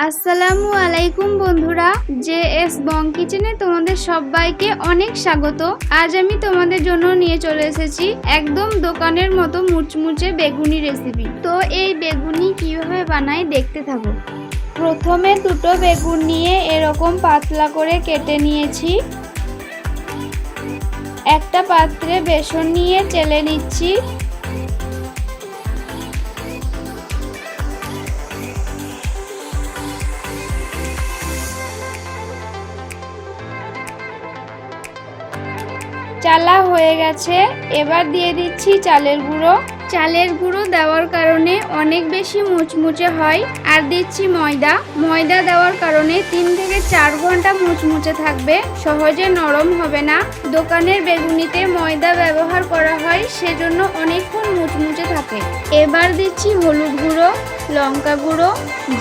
আসসালামু আলাইকুম বন্ধুরা, জেএস বং কিচেনে তোমাদের সবাইকে অনেক স্বাগত। আজ আমি তোমাদের জন্য নিয়ে চলে এসেছি একদম দোকানের মতো মুচমুচে বেগুনি রেসিপি। তো এই বেগুনি কিভাবে বানাই দেখতে থাকো। প্রথমে দুটো বেগুন নিয়ে এরকম পাতলা করে কেটে নিয়েছি। একটা পাত্রে বেসন নিয়ে চেলে নিচ্ছি। চালা হয়ে গেছে, এবার দিয়ে দিচ্ছি চালের গুঁড়ো। চালের গুঁড়ো দেওয়ার কারণে অনেক বেশি মুচমুচে হয়। আর দিচ্ছি ময়দা। ময়দা দেওয়ার কারণে 3 থেকে 4 ঘন্টা মুচমুচে থাকবে, সহজে নরম হবে না। দোকানের বেগুনিতে ময়দা ব্যবহার করা হয়, সেজন্য অনেকক্ষণ মুচমুচে থাকে। এবার দিচ্ছি হলুদ গুঁড়ো, লঙ্কা গুঁড়ো,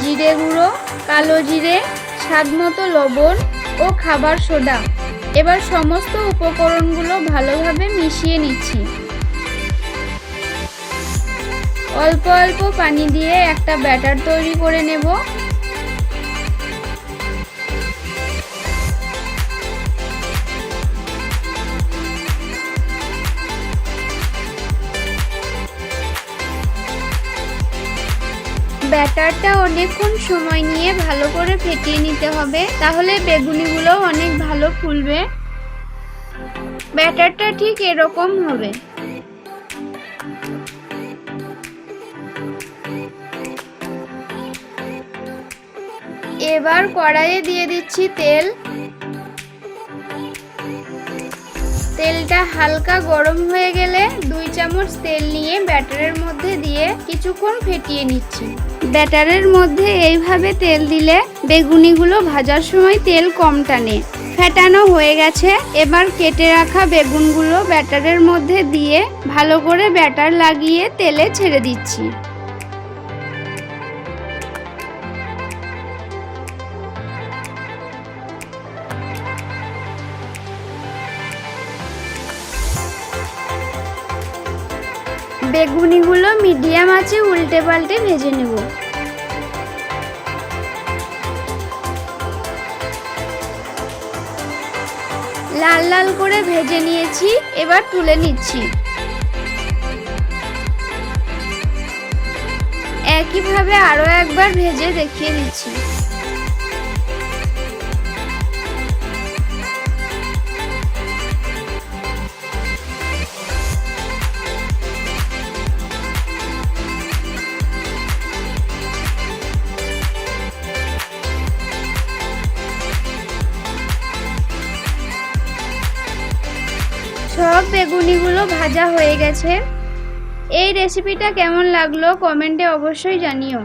জিরে গুঁড়ো, কালো জিরে, স্বাদমতো লবণ ও খাবার সোডা। এবার সমস্ত উপকরণগুলো ভালোভাবে মিশিয়ে নিচ্ছি। অল্প অল্প পানি দিয়ে একটা ব্যাটার তৈরি করে নেব। ব্যাটারটা অনেকক্ষণ সময় নিয়ে ভালো করে ফেটিয়ে নিতে হবে, তাহলে বেগুনিগুলো অনেক ভালো ফুলবে। ব্যাটারটা ঠিক এরকম হবে। এবার কড়াইয়ে দিয়ে দিচ্ছি তেল। তেলটা হালকা গরম হয়ে গেলে 2 চামচ তেল নিয়ে ব্যাটারের মধ্যে দিয়ে কিছুক্ষণ ফেটিয়ে নিচ্ছি। ব্যাটারের মধ্যে এইভাবে তেল দিলে বেগুনিগুলো ভাজার সময় তেল কম টানে। ফেটানো হয়ে গেছে, এবার কেটে রাখা বেগুনগুলো ব্যাটারের মধ্যে দিয়ে ভালো করে ব্যাটার লাগিয়ে তেলে ছেড়ে দিচ্ছি। বেগুনিগুলো মিডিয়াম আঁচে উল্টে পাল্টে ভেজে নেব। লাল লাল করে ভেজে নিয়েছি, এবার তুলে নিচ্ছি। একইভাবে আরো একবার ভেজে দেখিয়ে দিচ্ছি। সব বেগুনিগুলো ভাজা হয়ে গেছে। এই রেসিপিটা কেমন লাগলো কমেন্টে অবশ্যই জানিও।